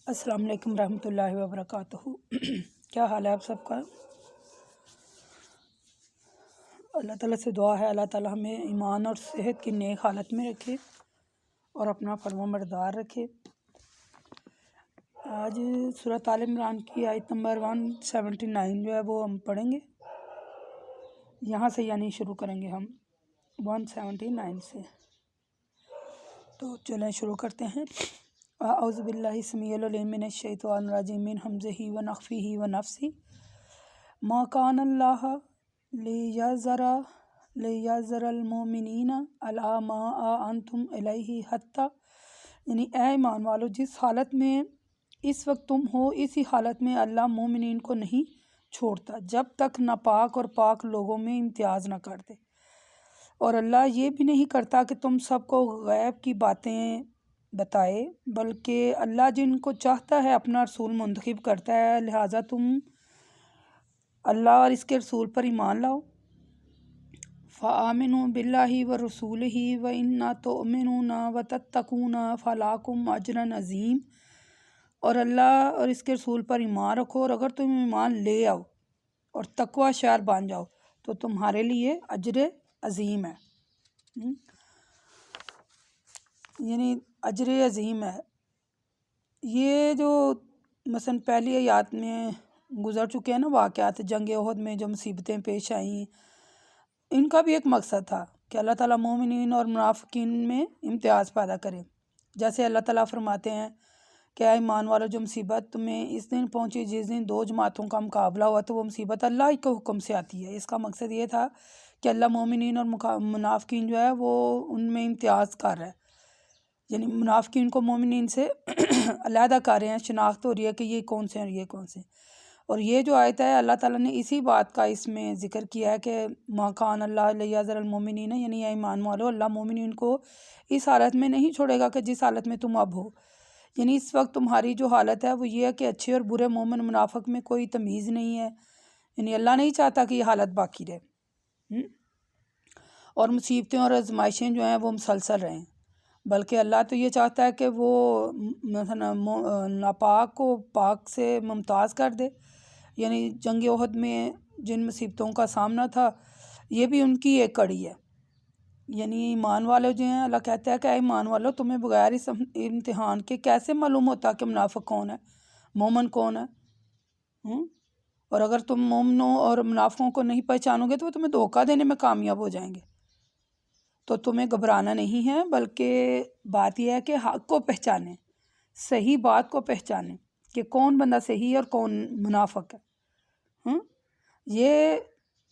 السلام علیکم ورحمۃ اللہ وبرکاتہ۔ کیا حال ہے آپ سب کا؟ اللہ تعالیٰ سے دعا ہے اللہ تعالیٰ ہمیں ایمان اور صحت کی نیک حالت میں رکھے اور اپنا فرما بردار رکھے۔ آج سورۃ آل عمران کی آیت نمبر 179 جو ہے وہ ہم پڑھیں گے، یہاں سے یعنی شروع کریں گے ہم 179 سے۔ تو چلیں شروع کرتے ہیں۔ اعوذ باللہ السمیع العلیم من الشیطان الرجیم من حمزہ ونفخہ ونفثہ۔ ما کان اللہ لیذر المؤمنین علی ما انتم علیہ حتی، یعنی اے ایمان والو جس حالت میں اس وقت تم ہو اسی حالت میں اللہ مومنین کو نہیں چھوڑتا جب تک ناپاک اور پاک لوگوں میں امتیاز نہ کر دے، اور اللہ یہ بھی نہیں کرتا کہ تم سب کو غیب کی باتیں بتائے، بلکہ اللہ جن کو چاہتا ہے اپنا رسول منتخب کرتا ہے، لہٰذا تم اللہ اور اس کے رسول پر ایمان لاؤ۔ فآمنوا باللہ ورسولہ وإن تؤمنوا وتتقوا فلکم اجر عظیم، اور اللہ اور اس کے رسول پر ایمان رکھو، اور اگر تم ایمان لے آؤ اور تقوی شعر بن جاؤ تو تمہارے لیے اجر عظیم ہے، یعنی اجر عظیم ہے۔ یہ جو مثلا پہلی آیات میں گزر چکے ہیں نا واقعات، جنگ احد میں جو مصیبتیں پیش آئیں، ان کا بھی ایک مقصد تھا کہ اللہ تعالیٰ مومنین اور منافقین میں امتیاز پیدا کرے۔ جیسے اللہ تعالیٰ فرماتے ہیں کہ اے ایمان والو جو مصیبت تمہیں اس دن پہنچی جس دن دو جماعتوں کا مقابلہ ہوا، تو وہ مصیبت اللہ کے حکم سے آتی ہے۔ اس کا مقصد یہ تھا کہ اللہ مومنین اور منافقین جو ہے وہ ان میں امتیاز کر رہا ہے، یعنی منافقین کو مومنین سے علیحدہ کر رہے ہیں، شناخت ہو رہی ہے کہ یہ کون سے ہیں اور یہ کون سے ہیں۔ اور یہ جو آیت ہے اللہ تعالیٰ نے اسی بات کا اس میں ذکر کیا ہے کہ ما کان اللہ لیذر المؤمنین، یعنی اے ایمان والو اللہ مومنین کو اس حالت میں نہیں چھوڑے گا کہ جس حالت میں تم اب ہو، یعنی اس وقت تمہاری جو حالت ہے وہ یہ ہے کہ اچھے اور برے مومن منافق میں کوئی تمیز نہیں ہے، یعنی اللہ نہیں چاہتا کہ یہ حالت باقی رہے اور مصیبتیں اور آزمائشیں جو ہیں وہ مسلسل رہیں، بلکہ اللہ تو یہ چاہتا ہے کہ وہ مثلا ناپاک کو پاک سے ممتاز کر دے۔ یعنی جنگ احد میں جن مصیبتوں کا سامنا تھا یہ بھی ان کی ایک کڑی ہے، یعنی ایمان والے جو ہیں اللہ کہتا ہے کہ اے ایمان والو تمہیں بغیر اس امتحان کے کیسے معلوم ہوتا کہ منافق کون ہے مومن کون ہے، اور اگر تم مومنوں اور منافقوں کو نہیں پہچانو گے تو وہ تمہیں دھوکہ دینے میں کامیاب ہو جائیں گے۔ تو تمہیں گھبرانا نہیں ہے، بلکہ بات یہ ہے کہ حق کو پہچانیں، صحیح بات کو پہچانیں کہ کون بندہ صحیح اور کون منافق ہے۔ یہ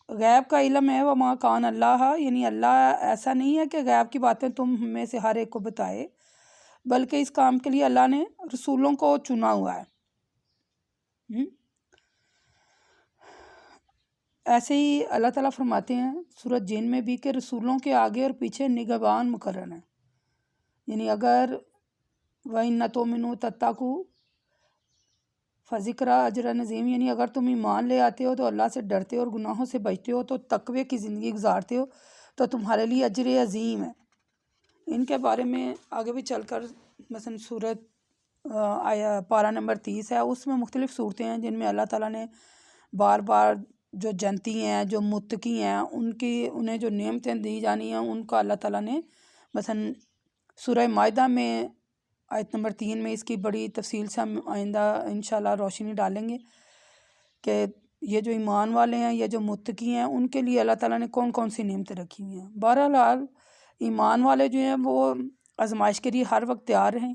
غیب کا علم ہے، وما کان اللہ، یعنی اللہ ایسا نہیں ہے کہ غیب کی باتیں تم میں سے ہر ایک کو بتائے، بلکہ اس کام کے لیے اللہ نے رسولوں کو چنا ہوا ہے۔ ایسے ہی اللہ تعالیٰ فرماتے ہیں سورۃ جن میں بھی کہ رسولوں کے آگے اور پیچھے نگہبان مقرر ہیں، یعنی اگر وَإِنَّ تُؤْمِنُوا وَتَتَّقُوا فَذِكْرَى اجر عظیم، یعنی اگر تم ایمان لے آتے ہو تو اللہ سے ڈرتے ہو اور گناہوں سے بچتے ہو تو تقوی کی زندگی گزارتے ہو تو تمہارے لیے اجر عظیم ہے۔ ان کے بارے میں آگے بھی چل کر مثلا سورۃ پارہ نمبر 30 ہے، اس میں مختلف صورتیں ہیں جن میں اللہ تعالیٰ نے بار بار جو جنتی ہیں جو متقی ہیں انہیں جو نعمتیں دی جانی ہیں ان کا اللہ تعالیٰ نے مثلا سورہ مائدہ میں آیت نمبر 3 میں اس کی بڑی تفصیل سے ہم آئندہ انشاءاللہ روشنی ڈالیں گے کہ یہ جو ایمان والے ہیں یا جو متقی ہیں ان کے لیے اللہ تعالیٰ نے کون کون سی نعمتیں رکھی ہوئی ہیں۔ بہرحال ایمان والے جو ہیں وہ آزمائش کے لیے ہر وقت تیار رہیں،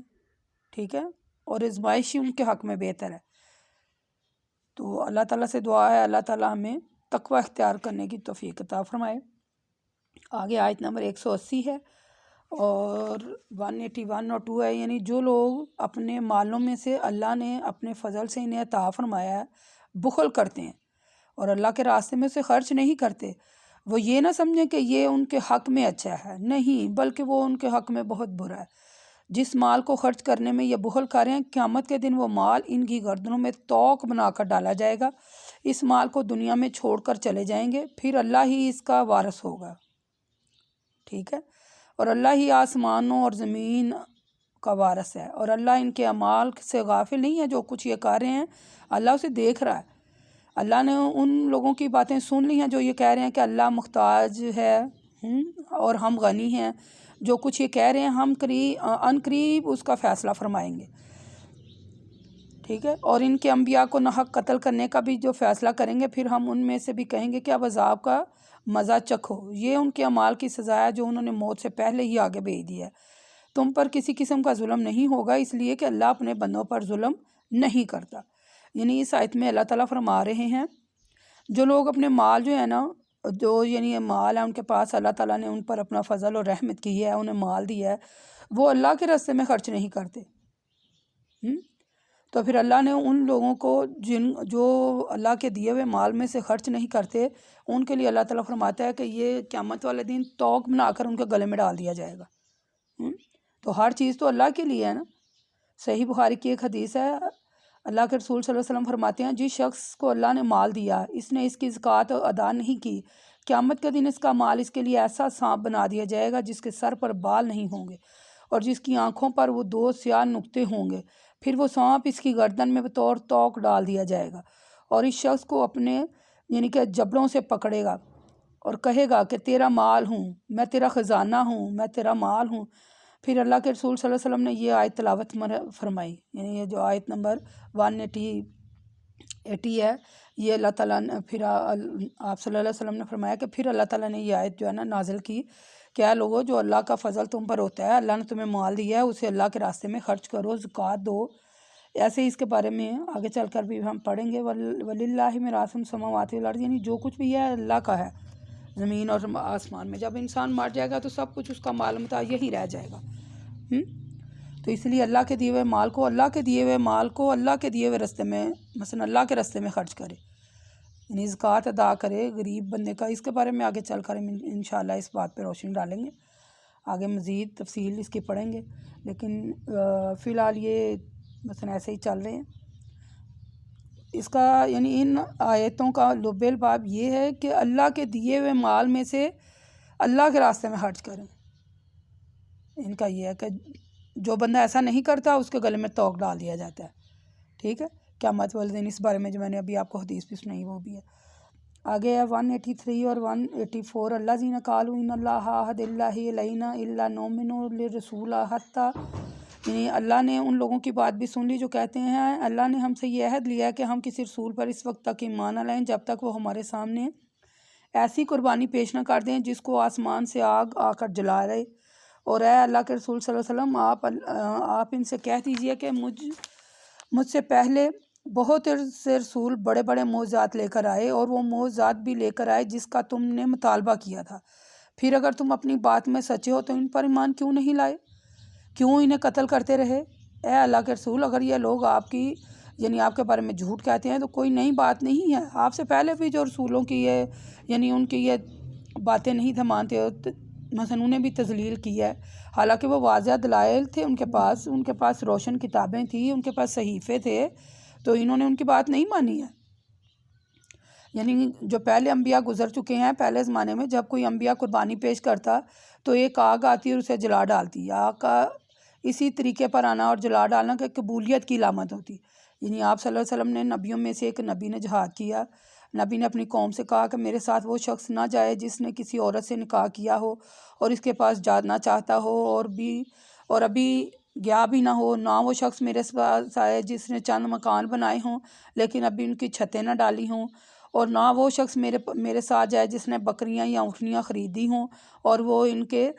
ٹھیک ہے، اور آزمائش ہی ان کے حق میں بہتر ہے۔ تو اللہ تعالیٰ سے دعا ہے اللہ تعالیٰ ہمیں تقوی اختیار کرنے کی توفیق عطا فرمائے۔ آگے آیت نمبر 180 ہے اور 181 اور 2 ہے، یعنی جو لوگ اپنے مالوں میں سے اللہ نے اپنے فضل سے انہیں عطا فرمایا ہے بخل کرتے ہیں اور اللہ کے راستے میں سے خرچ نہیں کرتے، وہ یہ نہ سمجھیں کہ یہ ان کے حق میں اچھا ہے، نہیں بلکہ وہ ان کے حق میں بہت برا ہے۔ جس مال کو خرچ کرنے میں یہ بخل کریں قیامت کے دن وہ مال ان کی گردنوں میں توق بنا کر ڈالا جائے گا، اس مال کو دنیا میں چھوڑ کر چلے جائیں گے، پھر اللہ ہی اس کا وارث ہوگا، ٹھیک ہے، اور اللہ ہی آسمانوں اور زمین کا وارث ہے، اور اللہ ان کے اعمال سے غافل نہیں ہے، جو کچھ یہ کر رہے ہیں اللہ اسے دیکھ رہا ہے۔ اللہ نے ان لوگوں کی باتیں سن لی ہیں جو یہ کہہ رہے ہیں کہ اللہ محتاج ہے اور ہم غنی ہیں، جو کچھ یہ کہہ رہے ہیں ہم ان قریب اس کا فیصلہ فرمائیں گے، ٹھیک ہے، اور ان کے انبیاء کو ناحق قتل کرنے کا بھی جو فیصلہ کریں گے، پھر ہم ان میں سے بھی کہیں گے کہ اب عذاب کا مزہ چکھو، یہ ان کے اعمال کی سزا ہے جو انہوں نے موت سے پہلے ہی آگے بھیج دیا ہے۔ تم پر کسی قسم کا ظلم نہیں ہوگا، اس لیے کہ اللہ اپنے بندوں پر ظلم نہیں کرتا۔ یعنی اس آیت میں اللہ تعالیٰ فرما رہے ہیں جو لوگ اپنے مال جو ہے نا، جو یعنی مال ہے ان کے پاس، اللہ تعالیٰ نے ان پر اپنا فضل اور رحمت کی ہے، انہیں مال دیا ہے، وہ اللہ کے راستے میں خرچ نہیں کرتے، تو پھر اللہ نے ان لوگوں کو جو اللہ کے دیے ہوئے مال میں سے خرچ نہیں کرتے، ان کے لیے اللہ تعالیٰ فرماتا ہے کہ یہ قیامت والے دن توق بنا کر ان کے گلے میں ڈال دیا جائے گا۔ تو ہر چیز تو اللہ کے لیے ہے نا۔ صحیح بخاری کی ایک حدیث ہے، اللہ کے رسول صلی اللہ علیہ وسلم فرماتے ہیں جس شخص کو اللہ نے مال دیا، اس نے اس کی زکوٰۃ ادا نہیں کی، قیامت کے دن اس کا مال اس کے لیے ایسا سانپ بنا دیا جائے گا جس کے سر پر بال نہیں ہوں گے اور جس کی آنکھوں پر وہ 2 سیاہ نقطے ہوں گے، پھر وہ سانپ اس کی گردن میں بطور توق ڈال دیا جائے گا اور اس شخص کو اپنے یعنی کہ جبڑوں سے پکڑے گا اور کہے گا کہ تیرا مال ہوں، میں تیرا خزانہ ہوں، میں تیرا مال ہوں۔ پھر اللہ کے رسول صلی اللہ علیہ وسلم نے یہ آیت تلاوت فرمائی، یعنی یہ جو آیت نمبر 180 ہے، یہ اللہ تعالیٰ نے پھر آپ صلی اللہ علیہ وسلم نے فرمایا کہ پھر اللہ تعالیٰ نے یہ آیت جو ہے نا نازل کی، کیا لوگو جو اللہ کا فضل تم پر ہوتا ہے، اللہ نے تمہیں مال دیا ہے، اسے اللہ کے راستے میں خرچ کرو، زکوٰۃ دو۔ ایسے ہی اس کے بارے میں آگے چل کر بھی ہم پڑھیں گے، وَلِلَّهِ مِيرَاثُ السَّمَاوَاتِ وَالْأَرْضِ، یعنی جو کچھ بھی ہے اللہ کا ہے زمین اور آسمان میں۔ جب انسان مر جائے گا تو سب کچھ اس کا مال متاع یہی رہ جائے گا، تو اس لیے اللہ کے دیے ہوئے مال کو اللہ کے دیے ہوئے راستے میں، مثلا اللہ کے راستے میں خرچ کرے، یعنی زکوٰۃ ادا کرے غریب بندے کا۔ اس کے بارے میں آگے چل کر انشاءاللہ اس بات پہ روشنی ڈالیں گے، آگے مزید تفصیل اس کی پڑھیں گے، لیکن فی الحال یہ مثلا ایسے ہی چل رہے ہیں۔ اس کا یعنی ان آیتوں کا لب الباب یہ ہے کہ اللہ کے دیے ہوئے مال میں سے اللہ کے راستے میں خرچ کریں۔ ان کا یہ ہے کہ جو بندہ ایسا نہیں کرتا اس کے گلے میں توق ڈال دیا جاتا ہے، ٹھیک ہے، قیامت والے دن۔ اس بارے میں جو میں نے ابھی آپ کو حدیث بھی سنائی وہ بھی ہے۔ آگے ہے 183 اور 184، الذین قالوا ان اللہ عہد اللہ علینا الا نؤمن للرسول حتی، یعنی اللہ نے ان لوگوں کی بات بھی سن لی جو کہتے ہیں اللہ نے ہم سے یہ عہد لیا ہے کہ ہم کسی رسول پر اس وقت تک ایمان نہ لائیں جب تک وہ ہمارے سامنے ایسی قربانی پیش نہ کر دیں جس کو آسمان سے آگ آ کر جلا رہے، اور اے اللہ کے رسول صلی اللہ علیہ وسلم آپ ان سے کہہ دیجئے کہ مجھ سے پہلے بہت سے رسول بڑے بڑے معجزات لے کر آئے اور وہ معجزات بھی لے کر آئے جس کا تم نے مطالبہ کیا تھا، پھر اگر تم اپنی بات میں سچے ہو تو ان پر ایمان کیوں نہیں لائے، کیوں انہیں قتل کرتے رہے؟ اے اللہ کے رسول اگر یہ لوگ آپ کی یعنی آپ کے بارے میں جھوٹ کہتے ہیں تو کوئی نئی بات نہیں ہے، آپ سے پہلے بھی جو رسولوں کی یہ یعنی ان کی یہ باتیں نہیں تھے مانتے، مثلا انہیں بھی تذلیل کی ہے، حالانکہ وہ واضح دلائل تھے ان کے پاس روشن کتابیں تھیں، ان کے پاس صحیفے تھے، تو انہوں نے ان کی بات نہیں مانی ہے۔ یعنی جو پہلے انبیاء گزر چکے ہیں پہلے زمانے میں، جب کوئی انبیاء قربانی پیش کرتا تو ایک آگ آتی اور اسے جلا ڈالتی، آگ کا اسی طریقے پر آنا اور جلا ڈالنا کہ قبولیت کی علامت ہوتی۔ یعنی آپ صلی اللہ علیہ وسلم نے نبیوں میں سے ایک نبی نے جہاد کیا، نبی نے اپنی قوم سے کہا کہ میرے ساتھ وہ شخص نہ جائے جس نے کسی عورت سے نکاح کیا ہو اور اس کے پاس جانا چاہتا ہو اور ابھی گیا بھی نہ ہو، نہ وہ شخص میرے پاس آئے جس نے چند مکان بنائے ہوں لیکن ابھی ان کی چھتیں نہ ڈالی ہوں، اور نہ وہ شخص میرے ساتھ جائے جس نے بکریاں یا اونٹنیاں خریدی ہوں اور وہ ان کے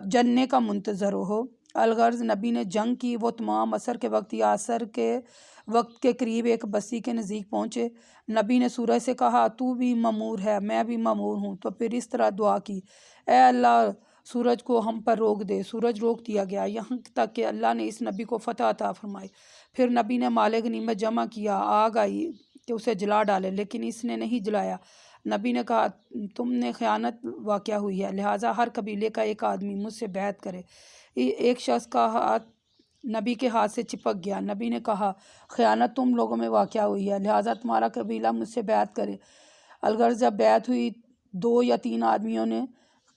جننے کا منتظر ہو۔ الغرض نبی نے جنگ کی، وہ تمام عصر کے وقت یا عصر کے وقت کے قریب ایک بستی کے نزدیک پہنچے، نبی نے سورج سے کہا تو بھی مامور ہے میں بھی مامور ہوں، تو پھر اس طرح دعا کی، اے اللہ سورج کو ہم پر روک دے، سورج روک دیا گیا یہاں تک کہ اللہ نے اس نبی کو فتح عطا فرمائی۔ پھر نبی نے مال غنیمت جمع کیا، آگ آئی کہ اسے جلا ڈالے لیکن اس نے نہیں جلایا۔ نبی نے کہا تم نے خیانت واقع ہوئی ہے، لہٰذا ہر قبیلے کا ایک آدمی مجھ سے بیعت کرے۔ ایک شخص کا ہاتھ نبی کے ہاتھ سے چپک گیا، نبی نے کہا خیانت تم لوگوں میں واقع ہوئی ہے، لہٰذا تمہارا قبیلہ مجھ سے بیعت کرے۔ الغرض جب بیعت ہوئی 2 یا 3 آدمیوں نے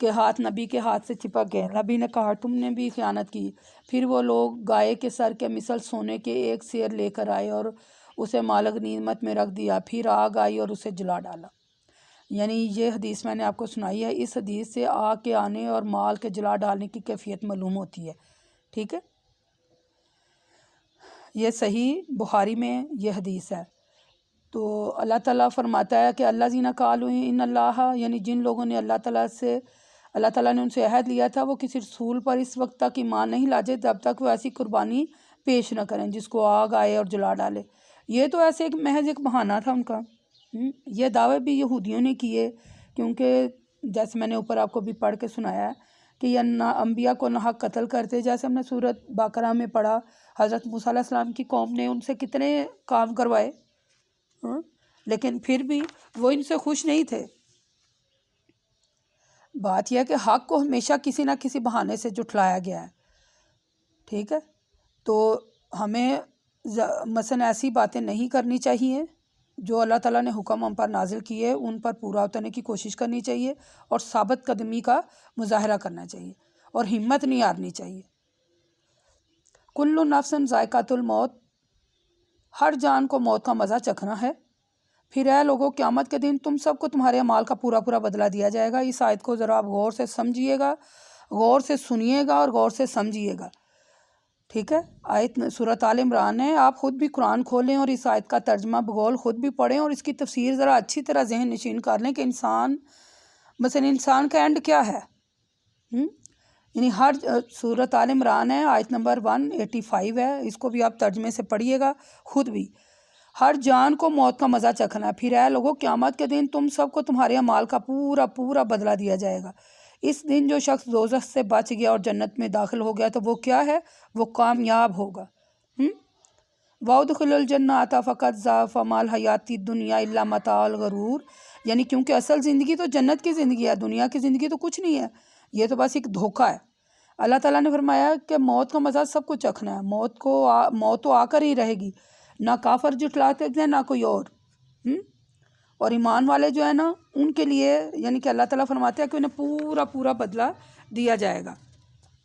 کہ ہاتھ نبی کے ہاتھ سے چپک گئے۔ نبی نے کہا تم نے بھی خیانت کی۔ پھر وہ لوگ گائے کے سر کے مثل سونے کے ایک سیر لے کر آئے اور اسے مال غنیمت میں رکھ دیا، پھر آگ آئی اور اسے جلا ڈالا۔ یعنی یہ حدیث میں نے آپ کو سنائی ہے، اس حدیث سے آگ کے آنے اور مال کے جلا ڈالنے کی کیفیت معلوم ہوتی ہے، ٹھیک ہے۔ یہ صحیح بخاری میں یہ حدیث ہے۔ تو اللہ تعالیٰ فرماتا ہے کہ اللہ زینہ قالوا ان اللہ، یعنی جن لوگوں نے اللہ تعالیٰ نے ان سے عہد لیا تھا وہ کسی رسول پر اس وقت تک ایمان نہیں لاتے جب تک وہ ایسی قربانی پیش نہ کریں جس کو آگ آئے اور جلا ڈالے۔ یہ تو ایسے ایک محض ایک بہانہ تھا ان کا۔ یہ دعوے بھی یہودیوں نے کیے، کیونکہ جیسے میں نے اوپر آپ کو بھی پڑھ کے سنایا ہے کہ یہ انبیاء کو ناحق قتل کرتے، جیسے ہم نے سورۃ بقرہ میں پڑھا حضرت موسیٰ علیہ السلام کی قوم نے ان سے کتنے کام کروائے، لیکن پھر بھی وہ ان سے خوش نہیں تھے۔ بات یہ ہے کہ حق کو ہمیشہ کسی نہ کسی بہانے سے جھٹلایا گیا ہے، ٹھیک ہے۔ تو ہمیں مثلا ایسی باتیں نہیں کرنی چاہیے، جو اللہ تعالیٰ نے حکم ہم پر نازل کیے ان پر پورا اترنے کی کوشش کرنی چاہیے، اور ثابت قدمی کا مظاہرہ کرنا چاہیے، اور ہمت نہیں ہارنی چاہیے۔ کل نفس ذائقۃ الموت، ہر جان کو موت کا مزہ چکھنا ہے۔ پھر اے لوگوں، قیامت کے دن تم سب کو تمہارے اعمال کا پورا پورا بدلہ دیا جائے گا۔ اس آیت کو ذرا آپ غور سے سمجھیے گا، غور سے سنیے گا اور غور سے سمجھیے گا، ٹھیک ہے۔ آیت سورۃ آل عمران ہے، آپ خود بھی قرآن کھولیں اور اس آیت کا ترجمہ بغول خود بھی پڑھیں اور اس کی تفسیر ذرا اچھی طرح ذہن نشین کر لیں کہ انسان کا اینڈ کیا ہے۔ یعنی ہر سورۃ آل عمران ہے، آیت نمبر 185 ہے، اس کو بھی آپ ترجمے سے پڑھیے گا خود بھی۔ ہر جان کو موت کا مزہ چکھنا ہے، پھر اے لوگوں قیامت کے دن تم سب کو تمہارے اعمال کا پورا پورا بدلہ دیا جائے گا۔ اس دن جو شخص دوزخ سے بچ گیا اور جنت میں داخل ہو گیا تو وہ کیا ہے؟ وہ کامیاب ہوگا۔ وَأُدْخِلُوا الْجَنَّةَ فَقَدْ ذَاقَ فَمَا الْحَيَاةُ الدُّنْيَا إِلَّا مَتَاعُ الْغُرُورِ، یعنی کیونکہ اصل زندگی تو جنت کی زندگی ہے، دنیا کی زندگی تو کچھ نہیں ہے، یہ تو بس ایک دھوکہ ہے۔ اللہ تعالیٰ نے فرمایا کہ موت کا مزہ سب کو چکھنا ہے، موت تو آ کر ہی رہے گی، نہ کافر جھٹلاتے ہیں نہ کوئی اور ایمان والے جو ہے نا ان کے لیے، یعنی کہ اللہ تعالیٰ فرماتے ہیں کہ انہیں پورا پورا بدلہ دیا جائے گا،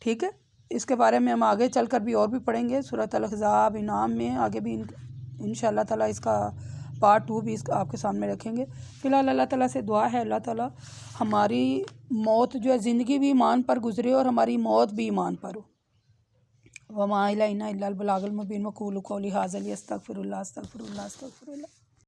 ٹھیک ہے۔ اس کے بارے میں ہم آگے چل کر بھی اور بھی پڑھیں گے سورۃ الاحزاب انعام میں، آگے بھی انشاء اللہ تعالیٰ اس کا پارٹ 2 بھی آپ کے سامنے رکھیں گے۔ فی الحال اللہ تعالیٰ سے دعا ہے اللہ تعالیٰ ہماری موت جو ہے، زندگی بھی ایمان پر گزرے اور ہماری موت بھی ایمان پر ہو۔ وما الینا الا البلاغ المبین، وقولوا قولی ھذا استغفر اللہ استغفر اللہ استغفر اللہ۔